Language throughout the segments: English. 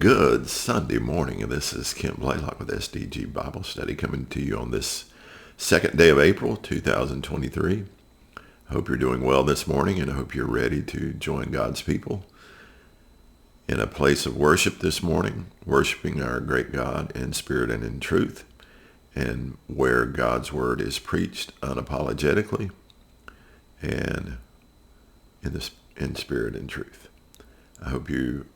Good Sunday morning, and this is Kent Blaylock with SDG Bible Study coming to you on this second day of April 2023. I hope you're doing well this morning, and I hope you're ready to join God's people in a place of worship this morning, worshiping our great God in spirit and in truth, and where God's word is preached unapologetically and in spirit and truth. I hope you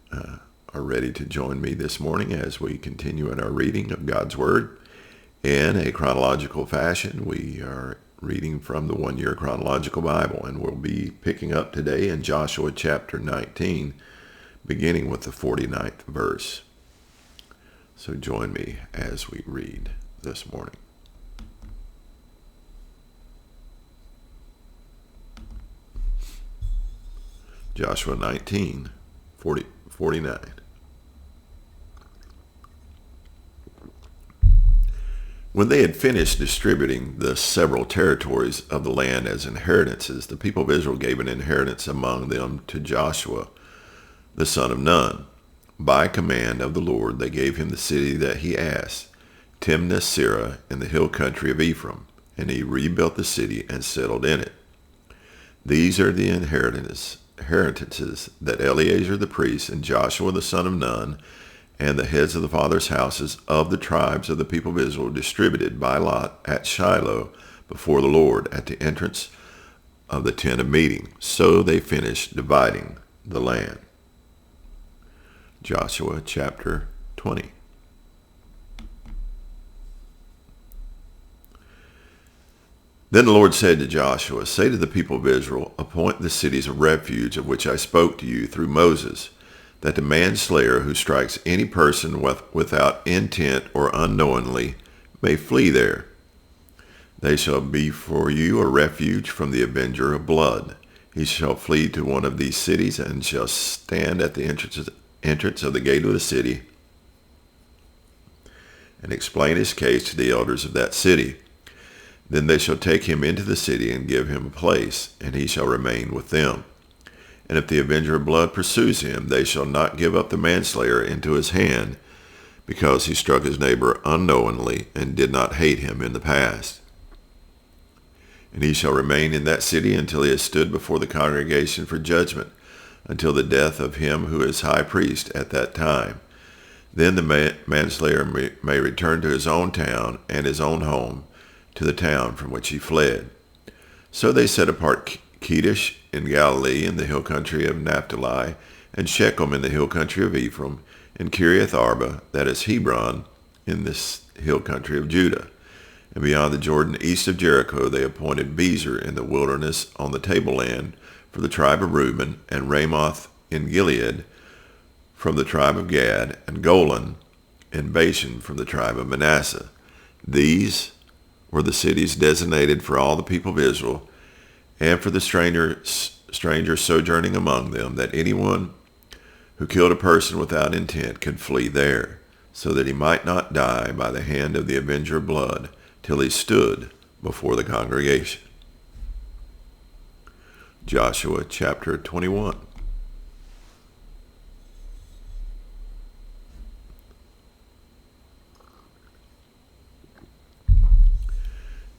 are ready to join me this morning as we continue in our reading of God's Word in a chronological fashion. We are reading from the One Year Chronological Bible, and we'll be picking up today in Joshua chapter 19, beginning with the 49th verse. So join me as we read this morning. Joshua 19, 49. When they had finished distributing the several territories of the land as inheritances, the people of Israel gave an inheritance among them to Joshua, the son of Nun. By command of the Lord, they gave him the city that he asked, Timnath-Serah, in the hill country of Ephraim, and he rebuilt the city and settled in it. These are the inheritances that Eleazar the priest and Joshua the son of Nun and the heads of the fathers' houses of the tribes of the people of Israel distributed by lot at Shiloh before the Lord at the entrance of the tent of meeting. So they finished dividing the land. Joshua chapter 20. Then the Lord said to Joshua, say to the people of Israel, appoint the cities of refuge of which I spoke to you through Moses, that the manslayer who strikes any person without intent or unknowingly may flee there. They shall be for you a refuge from the avenger of blood. He shall flee to one of these cities and shall stand at the entrance of the gate of the city and explain his case to the elders of that city. Then they shall take him into the city and give him a place, and he shall remain with them. And if the avenger of blood pursues him, they shall not give up the manslayer into his hand, because he struck his neighbor unknowingly and did not hate him in the past. And he shall remain in that city until he has stood before the congregation for judgment, until the death of him who is high priest at that time. Then the manslayer may return to his own town and his own home, to the town from which he fled. So they set apart Kedesh in Galilee in the hill country of Naphtali, and Shechem in the hill country of Ephraim, and Kiriath Arba, that is Hebron, in this hill country of Judah. And beyond the Jordan east of Jericho they appointed Bezer in the wilderness on the tableland for the tribe of Reuben, and Ramoth in Gilead from the tribe of Gad, and Golan and Bashan from the tribe of Manasseh. These were the cities designated for all the people of Israel, and for the stranger sojourning among them, that anyone who killed a person without intent could flee there, so that he might not die by the hand of the avenger of blood till he stood before the congregation. Joshua chapter 21.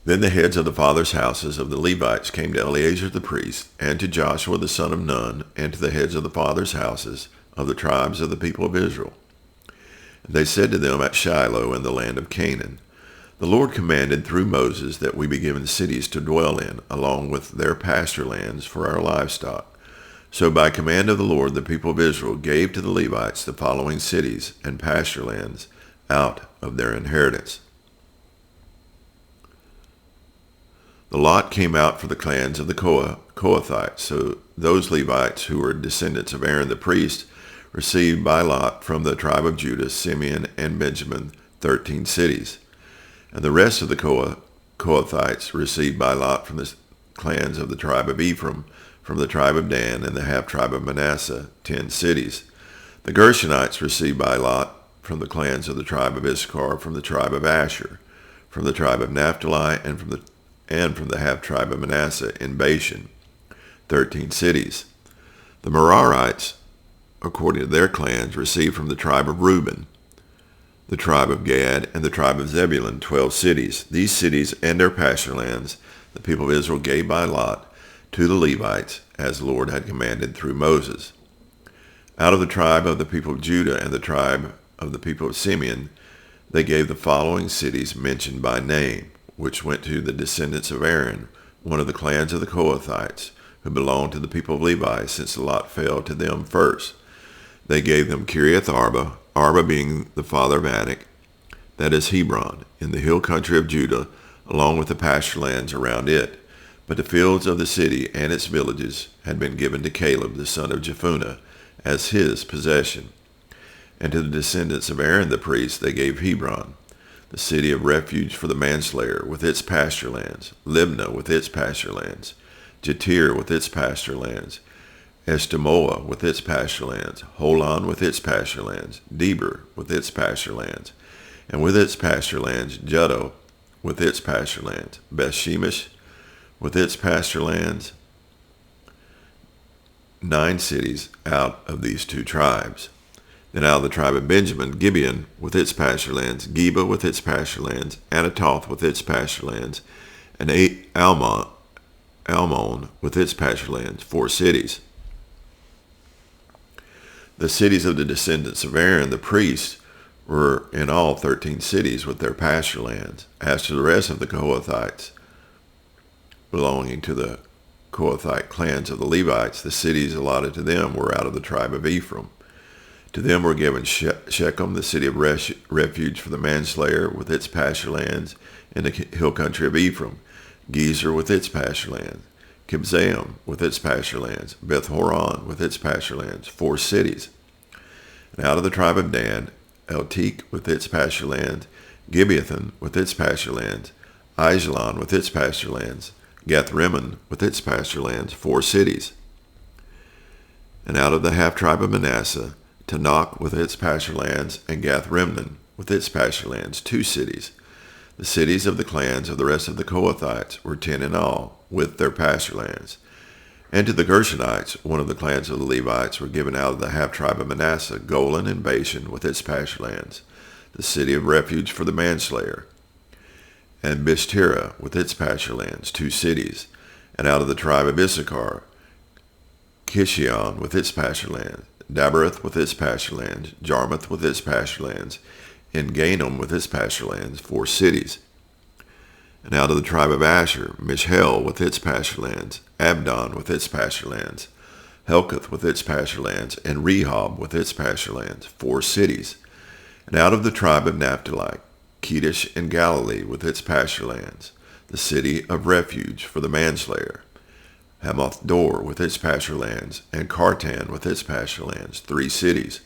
Then the heads of the fathers' houses of the Levites came to Eleazar the priest, and to Joshua the son of Nun, and to the heads of the fathers' houses of the tribes of the people of Israel. And they said to them at Shiloh in the land of Canaan, the Lord commanded through Moses that we be given cities to dwell in, along with their pasture lands for our livestock. So by command of the Lord, the people of Israel gave to the Levites the following cities and pasture lands out of their inheritance. The lot came out for the clans of the Kohathites, so those Levites who were descendants of Aaron the priest received by lot from the tribe of Judah, Simeon, and Benjamin 13 cities. And the rest of the Kohathites received by lot from the clans of the tribe of Ephraim, from the tribe of Dan, and the half-tribe of Manasseh 10 cities. The Gershonites received by lot from the clans of the tribe of Issachar, from the tribe of Asher, from the tribe of Naphtali, and from the half-tribe of Manasseh in Bashan, 13 cities. The Merarites according to their clans, received from the tribe of Reuben, the tribe of Gad, and the tribe of Zebulun, 12 cities. These cities and their pasture lands the people of Israel gave by lot to the Levites, as the Lord had commanded through Moses. Out of the tribe of the people of Judah and the tribe of the people of Simeon, they gave the following cities mentioned by name, which went to the descendants of Aaron, one of the clans of the Kohathites, who belonged to the people of Levi, since the lot fell to them first. They gave them Kiriath Arba, Arba being the father of Anak, that is Hebron, in the hill country of Judah, along with the pasture lands around it. But the fields of the city and its villages had been given to Caleb, the son of Jephunneh, as his possession. And to the descendants of Aaron the priest they gave Hebron, the city of refuge for the manslayer, with its pasture lands, Libnah with its pasture lands, Jatir with its pasture lands, Eshtemoa with its pasture lands, Holon with its pasture lands, Deber with its pasture lands, and with its pasture lands, Juddo with its pasture lands, Bethshemesh with its pasture lands. 9 cities out of these 2 tribes. Then out of the tribe of Benjamin, Gibeon with its pasture lands, Geba with its pasture lands, Anatoth with its pasture lands, and Almon with its pasture lands, 4 cities. The cities of the descendants of Aaron the priest were in all 13 cities with their pasture lands. As to the rest of the Kohathites, belonging to the Kohathite clans of the Levites, the cities allotted to them were out of the tribe of Ephraim. To them were given Shechem, the city of refuge for the manslayer, with its pasture lands in the hill country of Ephraim, Gezer with its pasture lands, Kibzaim with its pasture lands, Beth-horon with its pasture lands, 4 cities. And out of the tribe of Dan, Elteek with its pasture lands, Gibeathon with its pasture lands, Aijalon with its pasture lands, Gath-rimmon with its pasture lands, 4 cities. And out of the half-tribe of Manasseh, Tanakh with its pasture lands, and Gath-rimmon with its pasture lands, 2 cities. The cities of the clans of the rest of the Kohathites were 10 in all, with their pasture lands. And to the Gershonites, one of the clans of the Levites, were given out of the half-tribe of Manasseh, Golan and Bashan with its pasture lands, the city of refuge for the manslayer, and Bishtira with its pasture lands, 2 cities. And out of the tribe of Issachar, Kishion with its pasture lands, Dabereth with its pasture lands, Jarmuth with its pasture lands, and Gainam with its pasture lands, 4 cities. And out of the tribe of Asher, Mishhel with its pasture lands, Abdon with its pasture lands, Helkath with its pasture lands, and Rehob with its pasture lands, 4 cities. And out of the tribe of Naphtali, Kedesh and Galilee with its pasture lands, the city of refuge for the manslayer, Hamath Dor with its pasture lands, and Kartan with its pasture lands, 3 cities.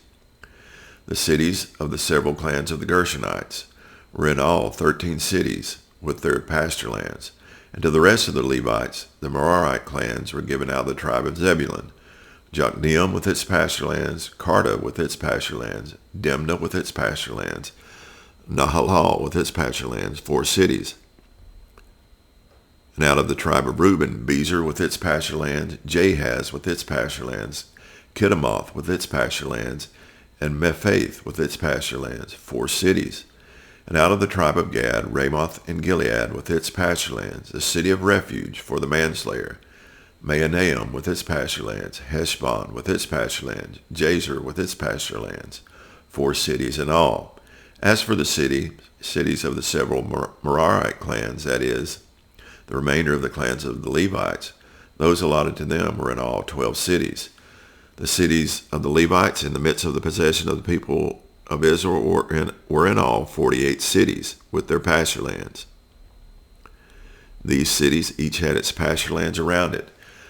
The cities of the several clans of the Gershonites were in all 13 cities with their pasture lands. And to the rest of the Levites, the Merarite clans were given out of the tribe of Zebulun, Jokneam with its pasture lands, Karta with its pasture lands, Dimnah with its pasture lands, Nahalal with its pasture lands, 4 cities. And out of the tribe of Reuben, Bezer with its pasture lands, Jahaz with its pasture lands, Kiddemoth with its pasture lands, and Mephath with its pasture lands, 4 cities. And out of the tribe of Gad, Ramoth and Gilead with its pasture lands, the city of refuge for the manslayer, Mahanaim with its pasture lands, Heshbon with its pasture lands, Jazer with its pasture lands, 4 cities in all. As for the cities of the several Merarite clans, that is, the remainder of the clans of the Levites, those allotted to them were in all 12 cities. The cities of the Levites in the midst of the possession of the people of Israel were in all 48 cities with their pasture lands. These cities each had its pasture lands around it.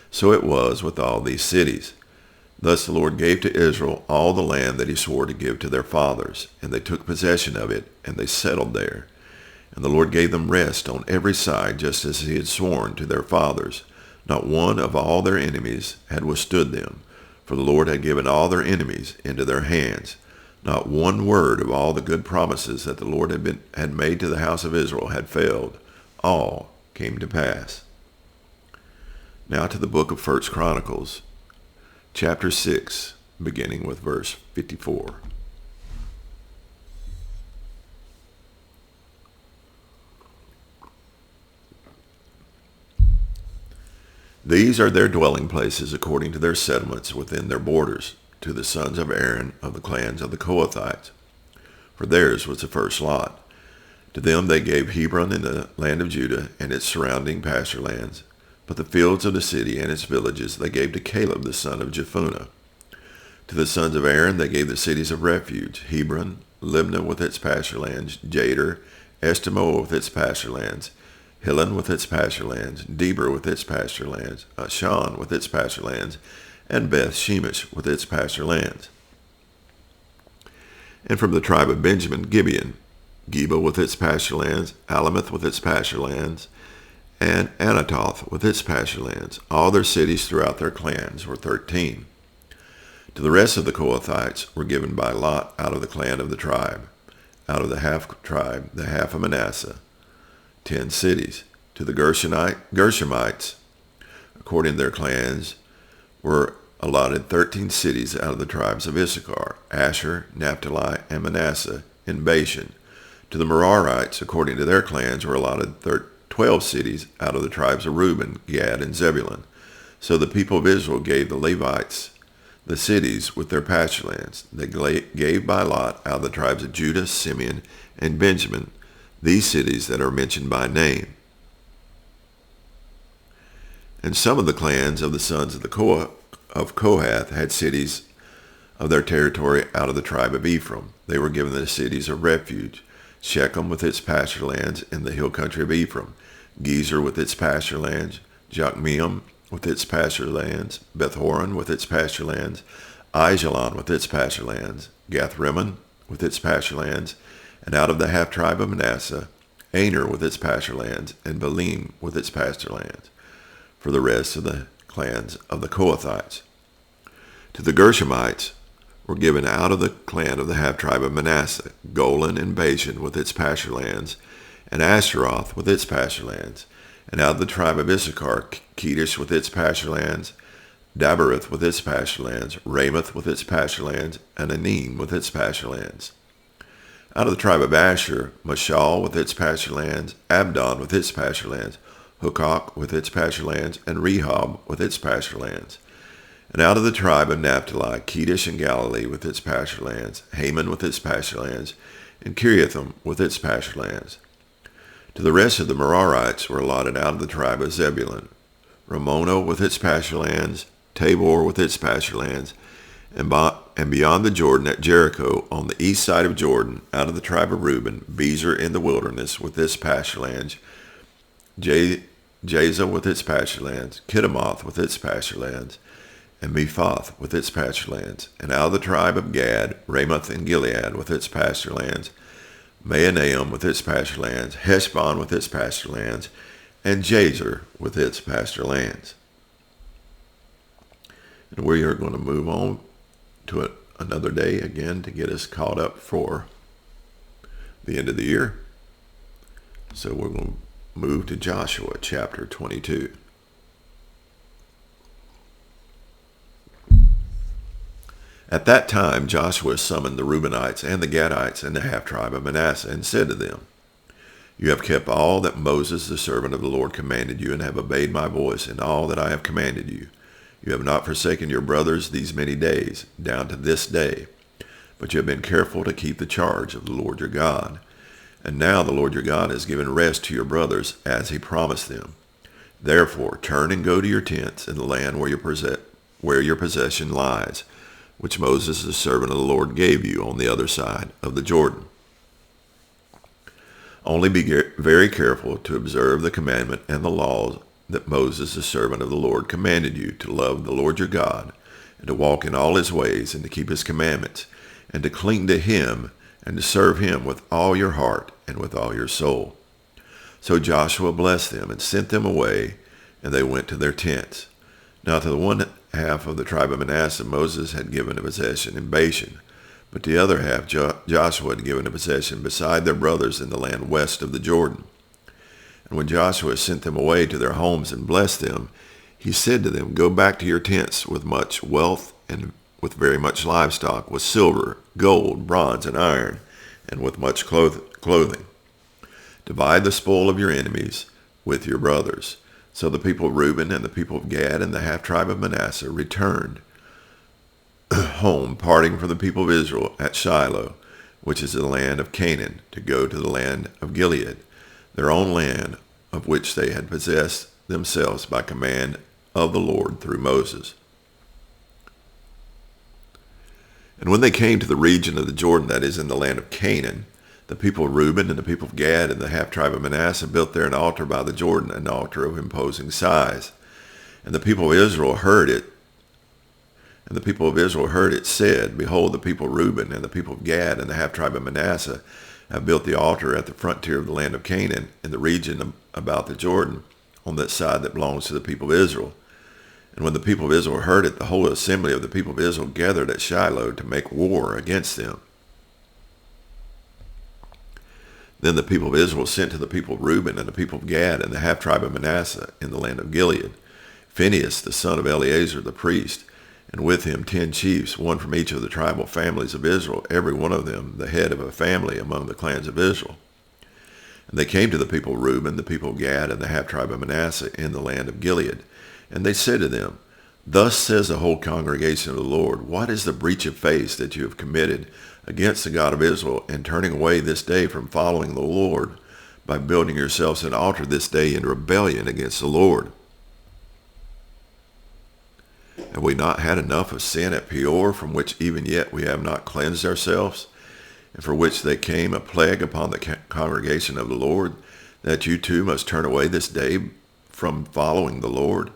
So it was with all these cities. Thus the Lord gave to Israel all the land that he swore to give to their fathers, and they took possession of it, and they settled there. And the Lord gave them rest on every side, just as he had sworn to their fathers. Not one of all their enemies had withstood them, for the Lord had given all their enemies into their hands. Not one word of all the good promises that the Lord had made to the house of Israel had failed. All came to pass. Now to the book of 1 Chronicles, chapter 6. beginning with verse 54. These are their dwelling places according to their settlements within their borders, to the sons of Aaron of the clans of the Kohathites. For theirs was the first lot. To them they gave Hebron in the land of Judah and its surrounding pasture lands, but the fields of the city and its villages they gave to Caleb the son of Jephunneh. To the sons of Aaron they gave the cities of refuge, Hebron, Libnah with its pasture lands, Jader, Eshtemoa with its pasture lands, Hilon with its pasture lands, Deber with its pasture lands, Ashan with its pasture lands, and Beth Shemesh with its pasture lands. And from the tribe of Benjamin, Gibeon, Geba with its pasture lands, Alamoth with its pasture lands, and Anathoth with its pasture lands. All their cities throughout their clans were 13. To the rest of the Kohathites were given by lot out of the clan of the tribe, out of the half tribe, the half of Manasseh, 10 cities. To the Gershonites, according to their clans, were allotted 13 cities out of the tribes of Issachar, Asher, Naphtali, and Manasseh in Bashan. To the Merarites, according to their clans, were allotted 12 cities out of the tribes of Reuben, Gad, and Zebulun. So the people of Israel gave the Levites the cities with their pasture lands. They gave by lot out of the tribes of Judah, Simeon, and Benjamin these cities that are mentioned by name. And some of the clans of the sons of Kohath had cities of their territory out of the tribe of Ephraim. They were given the cities of refuge, Shechem with its pasture lands in the hill country of Ephraim, Gezer with its pasture lands, Jokmeam with its pasture lands, Beth-horon with its pasture lands, Aijalon with its pasture lands, Gath-rimmon with its pasture lands, and out of the half-tribe of Manasseh, Aner with its pasture lands, and Baalim with its pasture lands, for the rest of the clans of the Kohathites. To the Gershomites were given out of the clan of the half-tribe of Manasseh, Golan and Bashan with its pasture lands, and Ashtaroth with its pasture lands, and out of the tribe of Issachar, Kedesh with its pasture lands, Dabereth with its pasture lands, Ramoth with its pasture lands, and Anim with its pasture lands. Out of the tribe of Asher, Mashal with its pasture lands, Abdon with its pasture lands, Hukok with its pasture lands, and Rehob with its pasture lands. And out of the tribe of Naphtali, Kedesh and Galilee with its pasture lands, Haman with its pasture lands, and Kiriathim with its pasture lands. To the rest of the Merarites were allotted out of the tribe of Zebulun, Ramono with its pasture lands, Tabor with its pasture lands, and beyond the Jordan at Jericho on the east side of Jordan, out of the tribe of Reuben, Bezer in the wilderness with its pasture lands, Jaza with its pasture lands, Kiddemoth with its pasture lands, and Mephath with its pasture lands. And out of the tribe of Gad, Ramoth and Gilead with its pasture lands, Mahanaim with its pasture lands, Heshbon with its pasture lands, and Jazer with its pasture lands. And we are going to move on to another day again to get us caught up for the end of the year. So we're going to move to Joshua chapter 22. At that time Joshua summoned the Reubenites and the Gadites and the half-tribe of Manasseh and said to them, You have kept all that Moses the servant of the Lord commanded you and have obeyed my voice in all that I have commanded you. You have not forsaken your brothers these many days, down to this day, but you have been careful to keep the charge of the Lord your God. And now the Lord your God has given rest to your brothers as he promised them. Therefore turn and go to your tents in the land where your possession lies, which Moses the servant of the Lord gave you on the other side of the Jordan. Only be very careful to observe the commandment and the laws that Moses the servant of the Lord commanded you, to love the Lord your God, and to walk in all his ways, and to keep his commandments, and to cling to him, and to serve him with all your heart and with all your soul. So Joshua blessed them and sent them away, and they went to their tents. Now to the one half of the tribe of Manasseh Moses had given a possession in Bashan, but the other half Joshua had given a possession beside their brothers in the land west of the Jordan. And when Joshua sent them away to their homes and blessed them, he said to them, Go back to your tents with much wealth and with very much livestock, with silver, gold, bronze, and iron, and with much clothing. Divide the spoil of your enemies with your brothers. So the people of Reuben and the people of Gad and the half-tribe of Manasseh returned home, parting from the people of Israel at Shiloh, which is the land of Canaan, to go to the land of Gilead, their own land, of which they had possessed themselves by command of the Lord through Moses. And when they came to the region of the Jordan, that is, in the land of Canaan, the people of Reuben and the people of Gad and the half-tribe of Manasseh built there an altar by the Jordan, an altar of imposing size. And the people of Israel heard it. And the people of Israel heard it said, Behold, the people of Reuben and the people of Gad and the half-tribe of Manasseh have built the altar at the frontier of the land of Canaan, in the region about the Jordan, on that side that belongs to the people of Israel. And when the people of Israel heard it, the whole assembly of the people of Israel gathered at Shiloh to make war against them. Then the people of Israel sent to the people of Reuben and the people of Gad and the half-tribe of Manasseh in the land of Gilead Phinehas, the son of Eleazar the priest, and with him 10 chiefs, one from each of the tribal families of Israel, every one of them the head of a family among the clans of Israel. And they came to the people of Reuben, the people of Gad, and the half-tribe of Manasseh in the land of Gilead. And they said to them, Thus says the whole congregation of the Lord, What is the breach of faith that you have committed against the God of Israel, in turning away this day from following the Lord, by building yourselves an altar this day in rebellion against the Lord? Have we not had enough of sin at Peor, from which even yet we have not cleansed ourselves, and for which they came a plague upon the congregation of the Lord, that you too must turn away this day from following the Lord?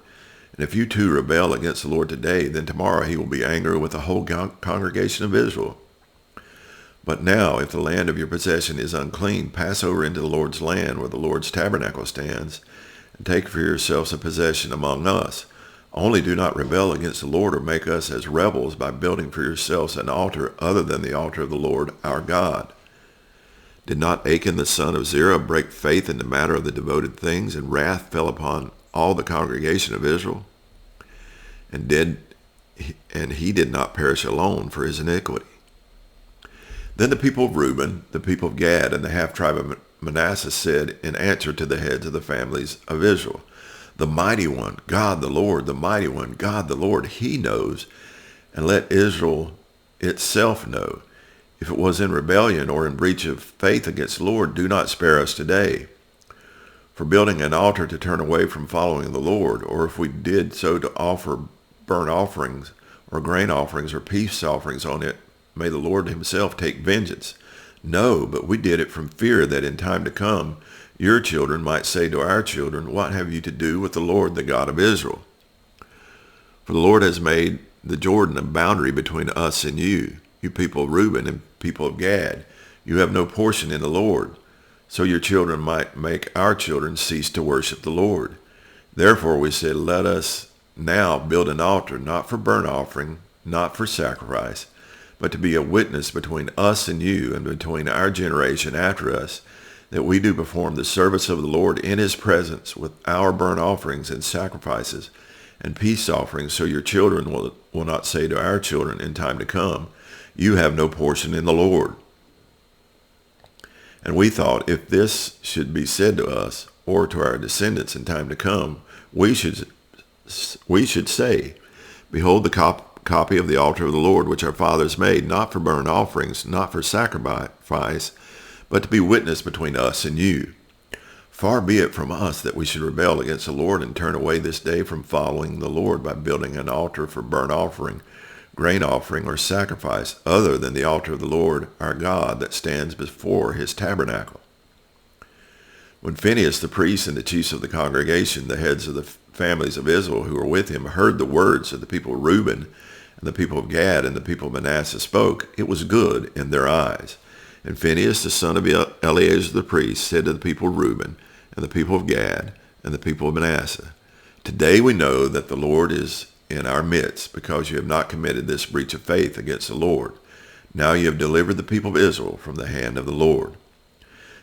And if you too rebel against the Lord today, then tomorrow he will be angry with the whole congregation of Israel. But now, if the land of your possession is unclean, pass over into the Lord's land, where the Lord's tabernacle stands, and take for yourselves a possession among us. Only do not rebel against the Lord, or make us as rebels by building for yourselves an altar other than the altar of the Lord our God. Did not Achan the son of Zerah break faith in the matter of the devoted things, and wrath fell upon all the congregation of Israel? And he did not perish alone for his iniquity. Then the people of Reuben, the people of Gad, and the half-tribe of Manasseh said in answer to the heads of the families of Israel, The mighty one, God the Lord, the mighty one, God the Lord, he knows, and let Israel itself know. If it was in rebellion or in breach of faith against the Lord, do not spare us today for building an altar to turn away from following the Lord, or if we did so to offer burnt offerings or grain offerings or peace offerings on it, may the Lord himself take vengeance. No, but we did it from fear that in time to come your children might say to our children, What have you to do with the Lord, the God of Israel? For the Lord has made the Jordan a boundary between us and you people of Reuben and people of Gad. You have no portion in the Lord, so your children might make our children cease to worship the Lord. Therefore we said, Let us now build an altar, not for burnt offering, not for sacrifice, but to be a witness between us and you, and between our generation after us, that we do perform the service of the Lord in his presence with our burnt offerings and sacrifices and peace offerings, so your children will not say to our children in time to come, You have no portion in the Lord. And we thought, if this should be said to us, or to our descendants in time to come, we should say, Behold the copy of the altar of the Lord, which our fathers made, not for burnt offerings, not for sacrifice, but to be witness between us and you. Far be it from us that we should rebel against the Lord and turn away this day from following the Lord by building an altar for burnt offering, grain offering, or sacrifice, other than the altar of the Lord our God that stands before his tabernacle. When Phinehas the priest and the chiefs of the congregation, the heads of the families of Israel who were with him, heard the words of the people of Reuben and the people of Gad and the people of Manasseh spoke, it was good in their eyes. And Phinehas the son of Eleazar the priest said to the people of Reuben and the people of Gad and the people of Manasseh, Today we know that the Lord is in our midst, because you have not committed this breach of faith against the Lord. Now you have delivered the people of Israel from the hand of the Lord.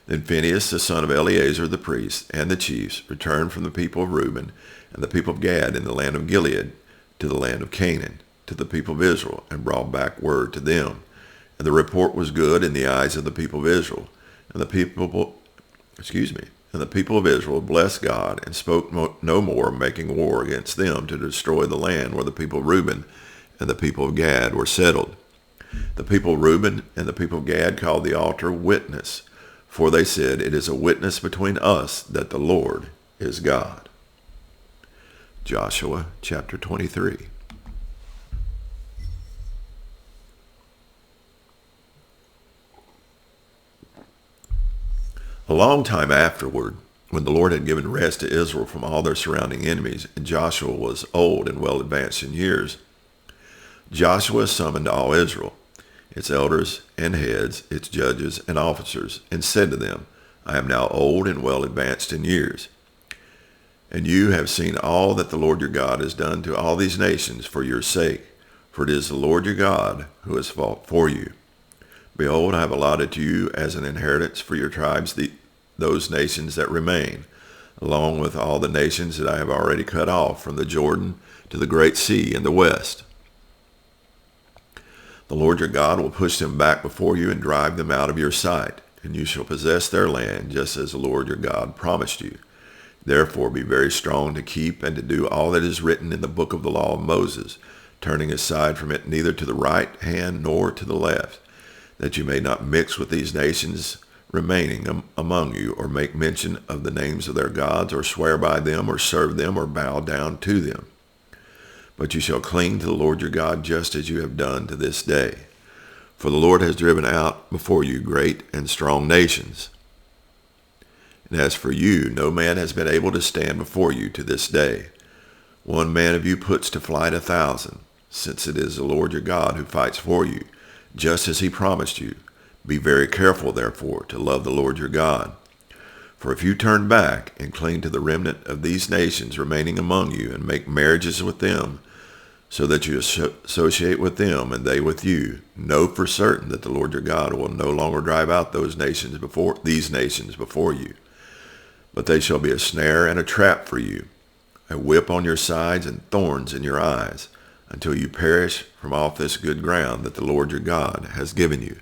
Then Phinehas the son of Eleazar the priest and the chiefs returned from the people of Reuben and the people of Gad in the land of Gilead to the land of Canaan, to the people of Israel and brought back word to them. And the report was good in the eyes of the people of Israel. And the people of Israel blessed God and spoke no more, making war against them to destroy the land where the people of Reuben and the people of Gad were settled. The people of Reuben and the people of Gad called the altar Witness, for they said, "It is a witness between us that the Lord is God." Joshua chapter 23. A long time afterward, when the Lord had given rest to Israel from all their surrounding enemies, and Joshua was old and well advanced in years, Joshua summoned all Israel, its elders and heads, its judges and officers, and said to them, "I am now old and well advanced in years, and you have seen all that the Lord your God has done to all these nations for your sake, for it is the Lord your God who has fought for you. Behold, I have allotted to you as an inheritance for your tribes those nations that remain, along with all the nations that I have already cut off from the Jordan to the great sea in the west. The Lord your God will push them back before you and drive them out of your sight, and you shall possess their land just as the Lord your God promised you. Therefore be very strong to keep and to do all that is written in the book of the law of Moses, turning aside from it neither to the right hand nor to the left, that you may not mix with these nations remaining among you, or make mention of the names of their gods, or swear by them, or serve them, or bow down to them. But you shall cling to the Lord your God just as you have done to this day. For the Lord has driven out before you great and strong nations. And as for you, no man has been able to stand before you to this day. One man of you puts to flight 1,000, since it is the Lord your God who fights for you, just as he promised you. Be very careful, therefore, to love the Lord your God. For if you turn back and cling to the remnant of these nations remaining among you, and make marriages with them, so that you associate with them and they with you, know for certain that the Lord your God will no longer drive out these nations before you. But they shall be a snare and a trap for you, a whip on your sides and thorns in your eyes, until you perish from off this good ground that the Lord your God has given you.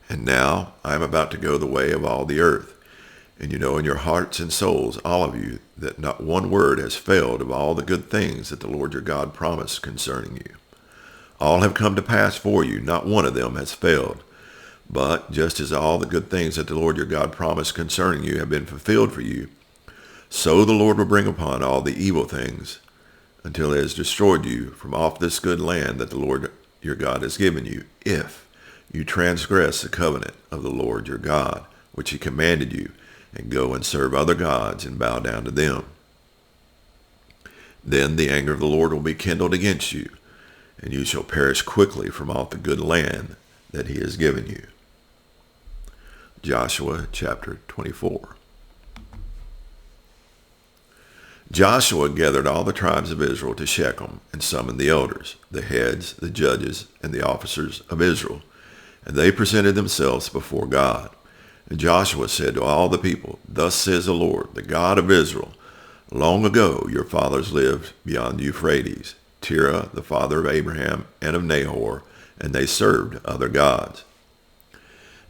And now I am about to go the way of all the earth, and you know in your hearts and souls, all of you, that not one word has failed of all the good things that the Lord your God promised concerning you. All have come to pass for you, not one of them has failed. But just as all the good things that the Lord your God promised concerning you have been fulfilled for you, so the Lord will bring upon all the evil things, until it has destroyed you from off this good land that the Lord your God has given you, if you transgress the covenant of the Lord your God, which he commanded you, and go and serve other gods and bow down to them. Then the anger of the Lord will be kindled against you, and you shall perish quickly from off the good land that he has given you. Joshua chapter 24. Joshua gathered all the tribes of Israel to Shechem and summoned the elders, the heads, the judges, and the officers of Israel. And they presented themselves before God. And Joshua said to all the people, "Thus says the Lord, the God of Israel, long ago your fathers lived beyond the Euphrates, Terah, the father of Abraham and of Nahor, and they served other gods.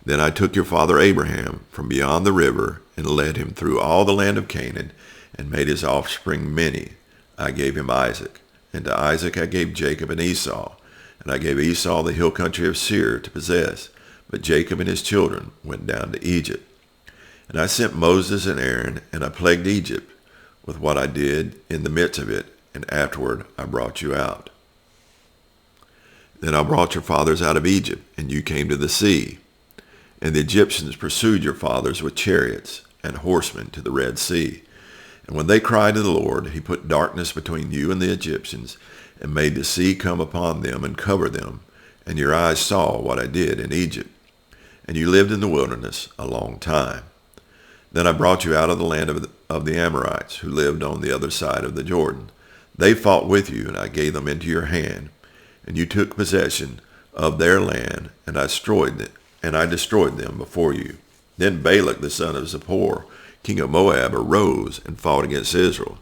Then I took your father Abraham from beyond the river and led him through all the land of Canaan and made his offspring many. I gave him Isaac, and to Isaac I gave Jacob and Esau. And I gave Esau the hill country of Seir to possess, but Jacob and his children went down to Egypt. And I sent Moses and Aaron, and I plagued Egypt with what I did in the midst of it, and afterward I brought you out. Then I brought your fathers out of Egypt, and you came to the sea. And the Egyptians pursued your fathers with chariots and horsemen to the Red Sea. And when they cried to the Lord, he put darkness between you and the Egyptians, and made the sea come upon them and cover them, and your eyes saw what I did in Egypt. And you lived in the wilderness a long time. Then I brought you out of the land of the Amorites, who lived on the other side of the Jordan. They fought with you, and I gave them into your hand, and you took possession of their land, and I destroyed them before you. Then Balak the son of Zippor, king of Moab, arose and fought against Israel.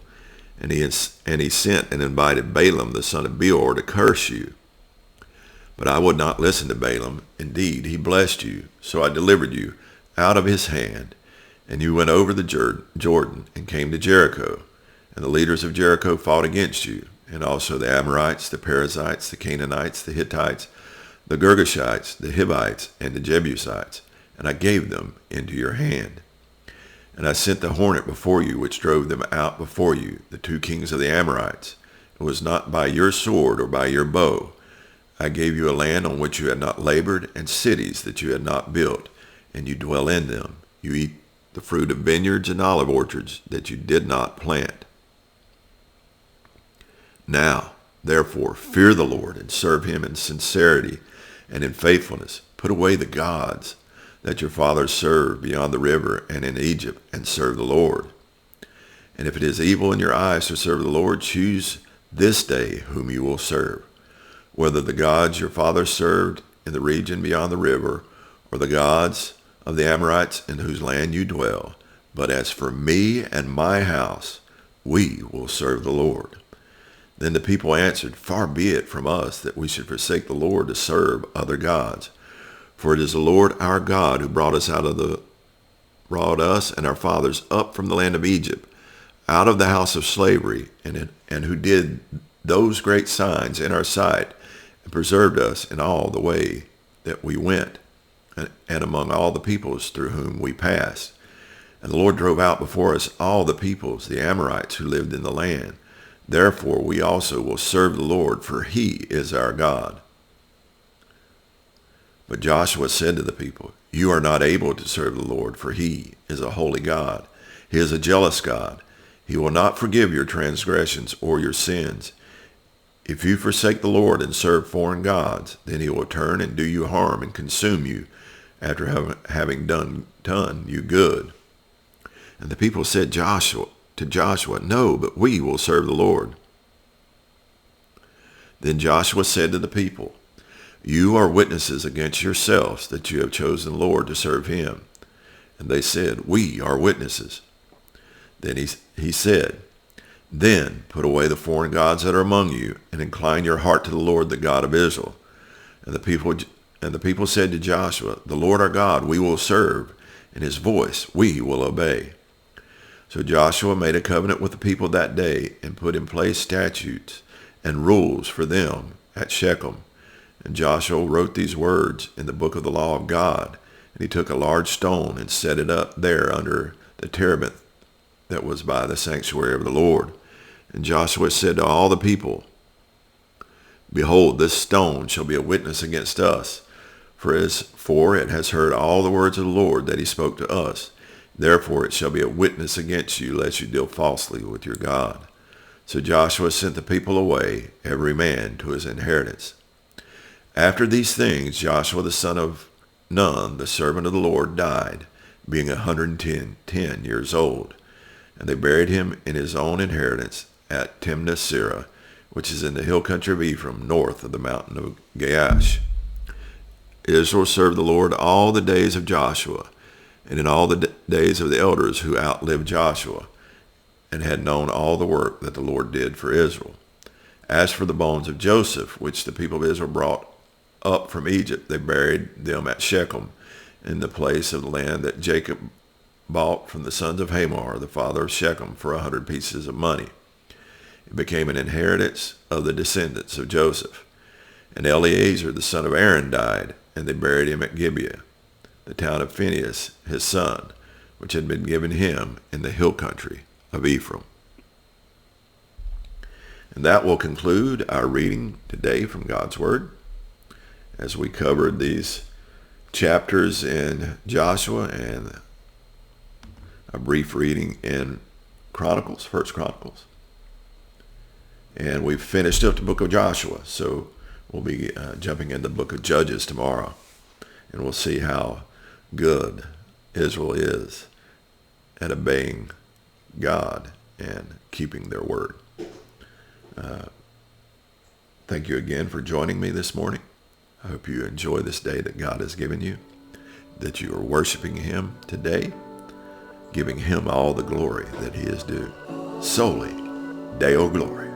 And he sent and invited Balaam the son of Beor to curse you. But I would not listen to Balaam. Indeed, he blessed you. So I delivered you out of his hand. And you went over the Jordan and came to Jericho. And the leaders of Jericho fought against you, and also the Amorites, the Perizzites, the Canaanites, the Hittites, the Girgashites, the Hivites, and the Jebusites. And I gave them into your hand. And I sent the hornet before you, which drove them out before you, the 2 kings of the Amorites. It was not by your sword or by your bow. I gave you a land on which you had not labored, and cities that you had not built, and you dwell in them. You eat the fruit of vineyards and olive orchards that you did not plant. Now, therefore, fear the Lord and serve him in sincerity and in faithfulness. Put away the gods that your fathers served beyond the river and in Egypt, and serve the Lord. And if it is evil in your eyes to serve the Lord, choose this day whom you will serve, whether the gods your fathers served in the region beyond the river, or the gods of the Amorites in whose land you dwell. But as for me and my house, we will serve the Lord. Then the people answered, Far be it from us that we should forsake the Lord to serve other gods. For it is the Lord our God who brought us and our fathers up from the land of Egypt, out of the house of slavery, and who did those great signs in our sight, and preserved us in all the way that we went, and among all the peoples through whom we passed. And the Lord drove out before us all the peoples, the Amorites, who lived in the land. Therefore we also will serve the Lord, for he is our God. But Joshua said to the people, You are not able to serve the Lord, for he is a holy God. He is a jealous God. He will not forgive your transgressions or your sins. If you forsake the Lord and serve foreign gods, then he will turn and do you harm and consume you after having done you good. And the people said to Joshua, No, but we will serve the Lord. Then Joshua said to the people, You are witnesses against yourselves that you have chosen the Lord to serve him. And they said, We are witnesses. Then he said, Then put away the foreign gods that are among you, and incline your heart to the Lord, the God of Israel. And the people said to Joshua, The Lord our God we will serve, and his voice we will obey. So Joshua made a covenant with the people that day, and put in place statutes and rules for them at Shechem. And Joshua wrote these words in the book of the law of God, and he took a large stone and set it up there under the terebinth that was by the sanctuary of the Lord. And Joshua said to all the people, Behold, this stone shall be a witness against us, for it has heard all the words of the Lord that he spoke to us. Therefore it shall be a witness against you, lest you deal falsely with your God. So Joshua sent the people away, every man to his inheritance. After these things, Joshua the son of Nun, the servant of the Lord, died, being 110 years old. And they buried him in his own inheritance at Timnath-Serah, which is in the hill country of Ephraim, north of the mountain of Gaash. Israel served the Lord all the days of Joshua, and in all the days of the elders who outlived Joshua, and had known all the work that the Lord did for Israel. As for the bones of Joseph, which the people of Israel brought up from Egypt, they buried them at Shechem, in the place of the land that Jacob bought from the sons of Hamor, the father of Shechem, for 100 pieces of money. It became an inheritance of the descendants of Joseph. And Eleazar, the son of Aaron, died, and they buried him at Gibeah, the town of Phinehas, his son, which had been given him in the hill country of Ephraim. And that will conclude our reading today from God's Word, as we covered these chapters in Joshua and a brief reading in Chronicles, 1 Chronicles. And we've finished up the book of Joshua, so we'll be jumping into the book of Judges tomorrow, and we'll see how good Israel is at obeying God and keeping their word. Thank you again for joining me this morning. I hope you enjoy this day that God has given you, that you are worshiping him today, giving him all the glory that he is due, solely Deo Glory.